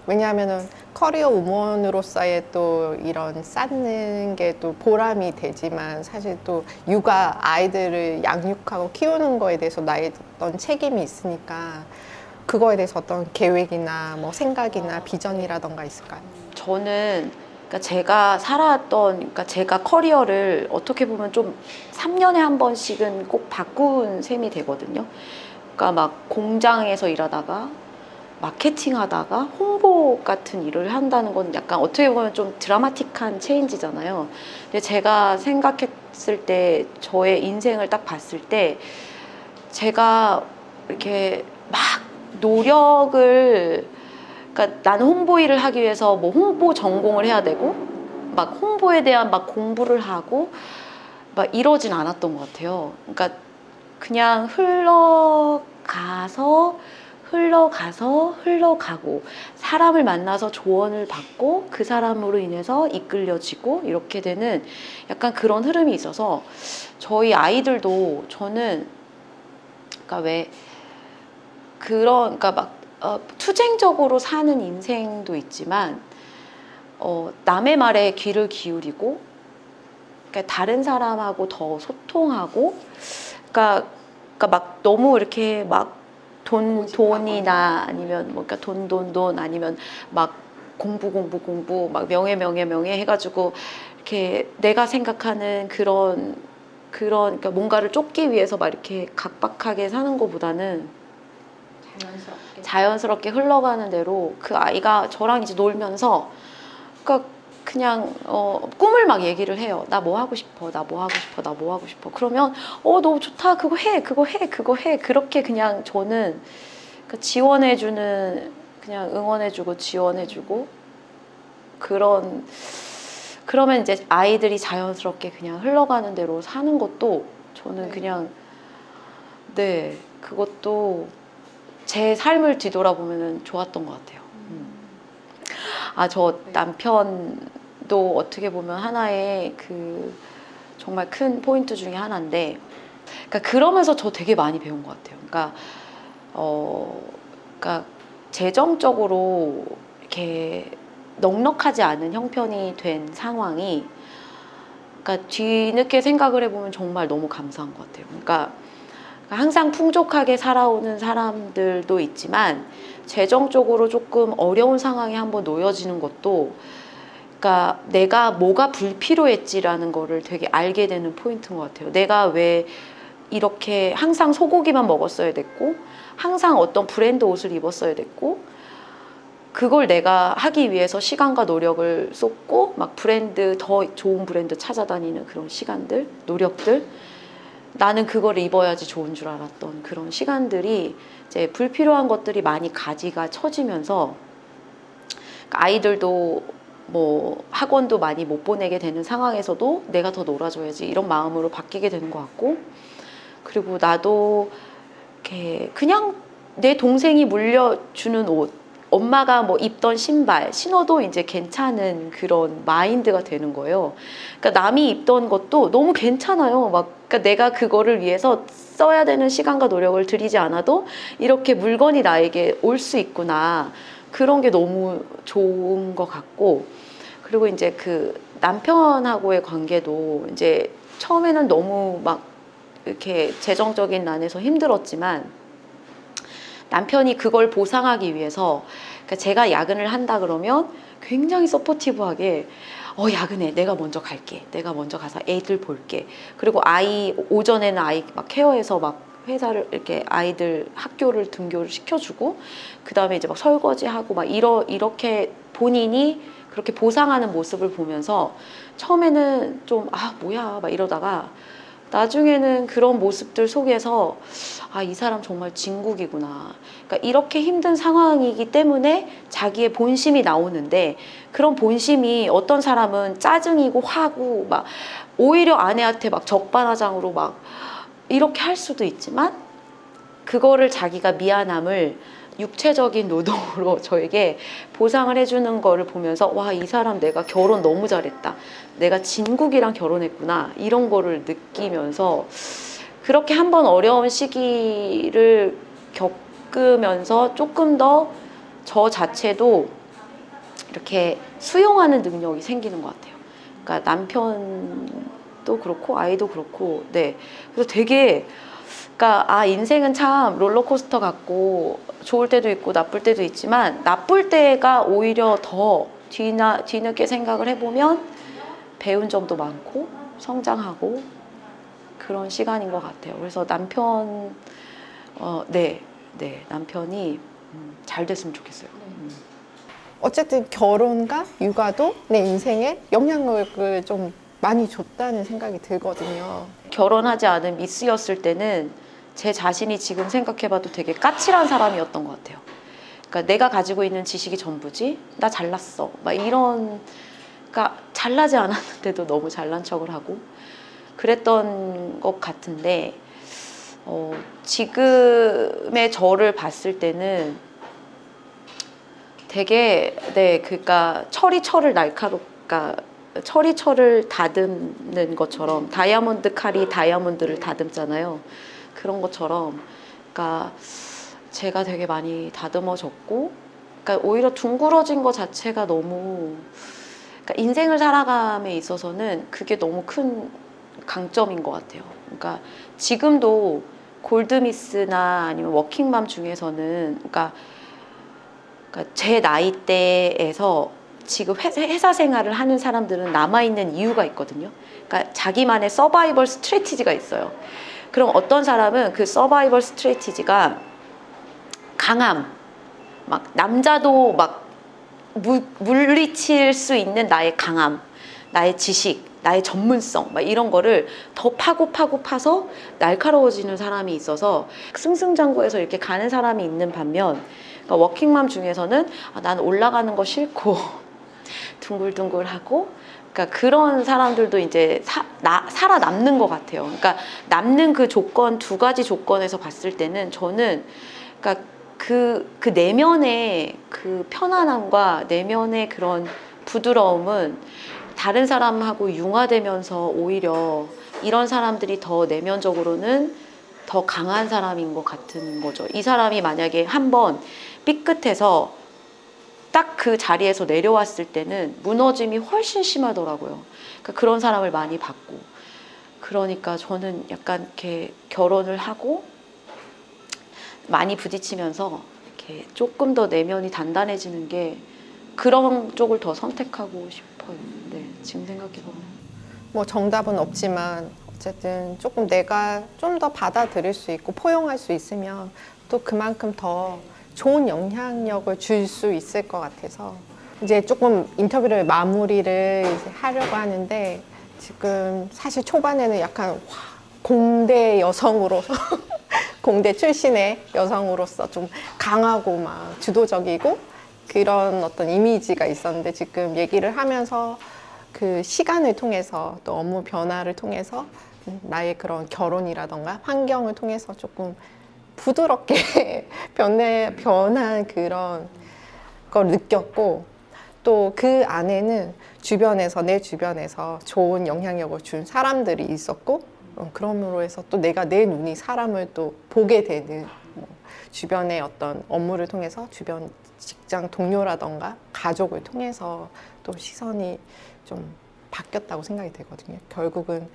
왜냐하면은 커리어 우먼으로서의 또 이런 쌓는 게 또 보람이 되지만 사실 또 육아 아이들을 양육하고 키우는 거에 대해서 나의 어떤 책임이 있으니까 그거에 대해서 어떤 계획이나 뭐 생각이나 비전이라던가 있을까요? 저는 그러니까 제가 살아왔던 그러니까 제가 커리어를 어떻게 보면 좀 3년에 한 번씩은 꼭 바꾼 셈이 되거든요. 그러니까 막 공장에서 일하다가 마케팅 하다가 홍보 같은 일을 한다는 건 약간 어떻게 보면 좀 드라마틱한 체인지잖아요. 근데 제가 생각했을 때 저의 인생을 딱 봤을 때 제가 이렇게 막 노력을 그러니까 나는 홍보 일을 하기 위해서 뭐 홍보 전공을 해야 되고 막 홍보에 대한 막 공부를 하고 막 이러진 않았던 것 같아요. 그러니까 그냥 흘러가고 사람을 만나서 조언을 받고 그 사람으로 인해서 이끌려지고 이렇게 되는 약간 그런 흐름이 있어서 저희 아이들도 저는 그러니까 왜 그런 그러니까 막 투쟁적으로 사는 인생도 있지만 남의 말에 귀를 기울이고 그러니까 다른 사람하고 더 소통하고 그러니까 막 너무 이렇게 막 돈이나 아니면 뭐 그러니까 돈 아니면 막 공부 막 명예 해가지고 이렇게 내가 생각하는 그런 그러니까 뭔가를 쫓기 위해서 막 이렇게 각박하게 사는 것보다는 자연스럽게 흘러가는 대로 그 아이가 저랑 이제 놀면서 그러니까 그냥 꿈을 막 얘기를 해요. 나 뭐 하고 싶어, 나 뭐 하고 싶어, 나 뭐 하고 싶어. 그러면 너무 좋다, 그거 해. 그렇게 그냥 저는 그 지원해주는 그냥 응원해주고 지원해주고 그러면 이제 아이들이 자연스럽게 그냥 흘러가는 대로 사는 것도 저는 그냥 네 그것도 제 삶을 뒤돌아보면 좋았던 것 같아요. 저 남편도 어떻게 보면 하나의 그 정말 큰 포인트 중에 하나인데, 그러니까 그러면서 저 되게 많이 배운 것 같아요. 그러니까 재정적으로 이렇게 넉넉하지 않은 형편이 된 상황이, 그러니까 뒤늦게 생각을 해보면 정말 너무 감사한 것 같아요. 그러니까 항상 풍족하게 살아오는 사람들도 있지만 재정적으로 조금 어려운 상황에 한번 놓여지는 것도 그러니까 내가 뭐가 불필요했지라는 거를 되게 알게 되는 포인트인 것 같아요. 내가 왜 이렇게 항상 소고기만 먹었어야 됐고 항상 어떤 브랜드 옷을 입었어야 됐고 그걸 내가 하기 위해서 시간과 노력을 쏟고 막 더 좋은 브랜드 찾아다니는 그런 시간들, 노력들, 나는 그걸 입어야지 좋은 줄 알았던 그런 시간들이 이제 불필요한 것들이 많이 가지가 처지면서 아이들도 뭐 학원도 많이 못 보내게 되는 상황에서도 내가 더 놀아줘야지 이런 마음으로 바뀌게 되는 것 같고, 그리고 나도 이렇게 그냥 내 동생이 물려주는 옷, 엄마가 뭐 입던 신발 신어도 이제 괜찮은 그런 마인드가 되는 거예요. 그러니까 남이 입던 것도 너무 괜찮아요. 그러니까 내가 그거를 위해서 써야 되는 시간과 노력을 들이지 않아도 이렇게 물건이 나에게 올 수 있구나. 그런 게 너무 좋은 것 같고, 그리고 이제 그 남편하고의 관계도 이제 처음에는 너무 막 이렇게 재정적인 난에서 힘들었지만 남편이 그걸 보상하기 위해서, 그러니까 제가 야근을 한다 그러면 굉장히 서포티브하게 야근해, 내가 먼저 갈게, 내가 먼저 가서 애들 볼게, 그리고 오전에는 아이 막 케어해서 막 회사를 이렇게 아이들 학교를 등교를 시켜주고 그 다음에 이제 막 설거지하고 막 이렇게 본인이 그렇게 보상하는 모습을 보면서 처음에는 좀 뭐야 막 이러다가 나중에는 그런 모습들 속에서 이 사람 정말 진국이구나. 그러니까 이렇게 힘든 상황이기 때문에 자기의 본심이 나오는데, 그런 본심이 어떤 사람은 짜증이고 화고 막 오히려 아내한테 막 적반하장으로 막 이렇게 할 수도 있지만, 그거를 자기가 미안함을 육체적인 노동으로 저에게 보상을 해주는 거를 보면서 이 사람 내가 결혼 너무 잘했다, 내가 진국이랑 결혼했구나, 이런 거를 느끼면서 그렇게 한번 어려운 시기를 겪으면서 조금 더 저 자체도 이렇게 수용하는 능력이 생기는 것 같아요. 그러니까 남편도 그렇고 아이도 그렇고, 네. 그래서 되게, 그러니까 인생은 참 롤러코스터 같고 좋을 때도 있고 나쁠 때도 있지만 나쁠 때가 오히려 더 뒤늦게 생각을 해보면 배운 점도 많고 성장하고 그런 시간인 것 같아요. 그래서 남편이 잘 됐으면 좋겠어요. 어쨌든 결혼과 육아도 내 인생에 영향력을 좀 많이 줬다는 생각이 들거든요. 결혼하지 않은 미스였을 때는 제 자신이 지금 생각해봐도 되게 까칠한 사람이었던 것 같아요. 그러니까 내가 가지고 있는 지식이 전부지? 나 잘났어. 막 이런, 그러니까 잘나지 않았는데도 너무 잘난 척을 하고 그랬던 것 같은데, 지금의 저를 봤을 때는 되게, 그러니까 철이 철을 그러니까 철이 철을 다듬는 것처럼 다이아몬드 칼이 다이아몬드를 다듬잖아요. 그런 것처럼, 그러니까 제가 되게 많이 다듬어졌고, 그러니까 오히려 둥그러진 것 자체가 너무, 그러니까 인생을 살아감에 있어서는 그게 너무 큰 강점인 것 같아요. 그러니까 지금도 골드미스나 아니면 워킹맘 중에서는, 그러니까 제 나이대에서 지금 회사 생활을 하는 사람들은 남아있는 이유가 있거든요. 그러니까 자기만의 서바이벌 스트래티지가 있어요. 그럼 어떤 사람은 그 서바이벌 스트래티지가 강함, 막 남자도 막 물리칠 수 있는 나의 강함, 나의 지식, 나의 전문성, 막 이런 거를 더 파서 날카로워지는 사람이 있어서 승승장구해서 이렇게 가는 사람이 있는 반면, 그러니까 워킹맘 중에서는 난 올라가는 거 싫고 둥글둥글하고, 그러니까 그런 사람들도 이제 살아남는 것 같아요. 그러니까 남는 그 조건, 두 가지 조건에서 봤을 때는 저는, 그러니까 그 내면의 그 편안함과 내면의 그런 부드러움은 다른 사람하고 융화되면서 오히려 이런 사람들이 더 내면적으로는 더 강한 사람인 것 같은 거죠. 이 사람이 만약에 한번 삐끗해서 딱 그 자리에서 내려왔을 때는 무너짐이 훨씬 심하더라고요. 그러니까 그런 사람을 많이 봤고, 그러니까 저는 약간 이렇게 결혼을 하고 많이 부딪히면서 이렇게 조금 더 내면이 단단해지는 게, 그런 쪽을 더 선택하고 싶어요. 네, 지금 생각해보면. 뭐 정답은 없지만 어쨌든 조금 내가 좀 더 받아들일 수 있고 포용할 수 있으면 또 그만큼 더 좋은 영향력을 줄 수 있을 것 같아서 이제 조금 인터뷰를 마무리를 이제 하려고 하는데, 지금 사실 초반에는 약간 공대 여성으로서 공대 출신의 여성으로서 좀 강하고 막 주도적이고 그런 어떤 이미지가 있었는데, 지금 얘기를 하면서 그 시간을 통해서 또 업무 변화를 통해서 나의 그런 결혼이라던가 환경을 통해서 조금 부드럽게 변한 그런 걸 느꼈고, 또 그 안에는 내 주변에서 좋은 영향력을 준 사람들이 있었고, 그럼으로 해서 또 내 눈이 사람을 또 보게 되는, 주변의 어떤 업무를 통해서 주변 직장 동료라던가 가족을 통해서 또 시선이 좀 바뀌었다고 생각이 되거든요. 결국은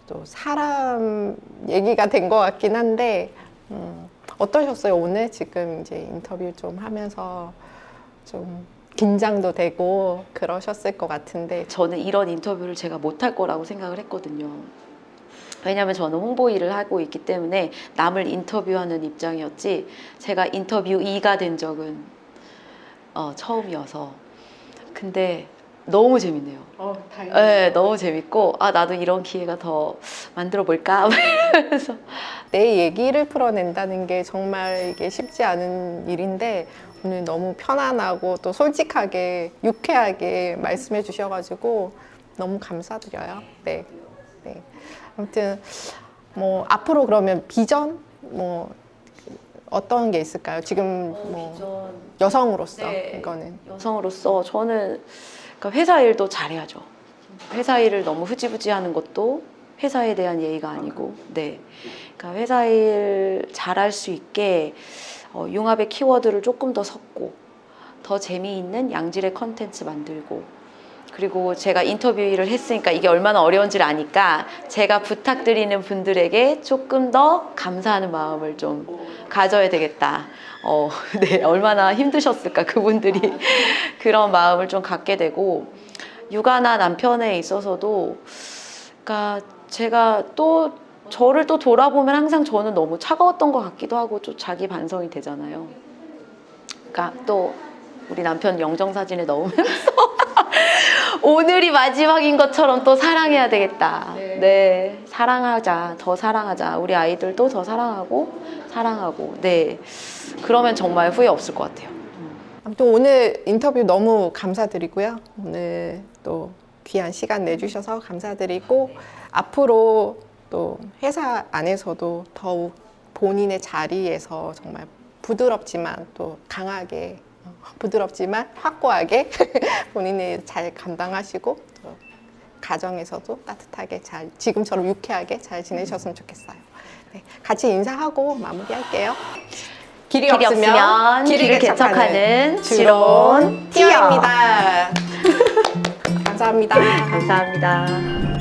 또 사람 얘기가 된 것 같긴 한데, 어떠셨어요? 오늘 지금 이제 인터뷰 좀 하면서 좀 긴장도 되고 그러셨을 것 같은데. 저는 이런 인터뷰를 제가 못할 거라고 생각을 했거든요. 왜냐하면 저는 홍보 일을 하고 있기 때문에 남을 인터뷰하는 입장이었지, 제가 인터뷰이가 된 적은 처음이어서. 근데 너무 재밌네요. 다행이네요. 네, 너무 재밌고, 나도 이런 기회가 더 만들어 볼까? 그래서 내 얘기를 풀어낸다는 게 정말 이게 쉽지 않은 일인데, 오늘 너무 편안하고 또 솔직하게 유쾌하게 말씀해 주셔가지고 너무 감사드려요. 네. 아무튼 뭐 앞으로 그러면 비전 뭐 어떤 게 있을까요? 지금 뭐 비전. 여성으로서 네, 이거는 여성으로서 저는, 그러니까 회사 일도 잘해야죠. 회사 일을 너무 흐지부지 하는 것도 회사에 대한 예의가 아니고, 네. 그러니까 회사 일 잘할 수 있게 융합의 키워드를 조금 더 섞고, 더 재미있는 양질의 컨텐츠 만들고, 그리고 제가 인터뷰를 했으니까 이게 얼마나 어려운지를 아니까 제가 부탁드리는 분들에게 조금 더 감사하는 마음을 좀 가져야 되겠다. 네, 얼마나 힘드셨을까 그분들이 그런 마음을 좀 갖게 되고, 육아나 남편에 있어서도 그러니까 제가 또 저를 또 돌아보면 항상 저는 너무 차가웠던 것 같기도 하고 좀 자기 반성이 되잖아요. 그러니까 또 우리 남편 영정사진에 넣으면서 오늘이 마지막인 것처럼 또 사랑해야 되겠다. 네, 사랑하자. 더 사랑하자. 우리 아이들도 더 사랑하고. 네, 그러면 정말 후회 없을 것 같아요. 아무튼 오늘 인터뷰 너무 감사드리고요. 오늘 또 귀한 시간 내주셔서 감사드리고, 앞으로 또 회사 안에서도 더욱 본인의 자리에서 정말 부드럽지만 또 강하게, 부드럽지만 확고하게 본인이 잘 감당하시고, 또 가정에서도 따뜻하게 잘, 지금처럼 유쾌하게 잘 지내셨으면 좋겠어요. 네, 같이 인사하고 마무리할게요. 길이 없으면 길을 개척하는 지론 티어입니다. 감사합니다. 감사합니다.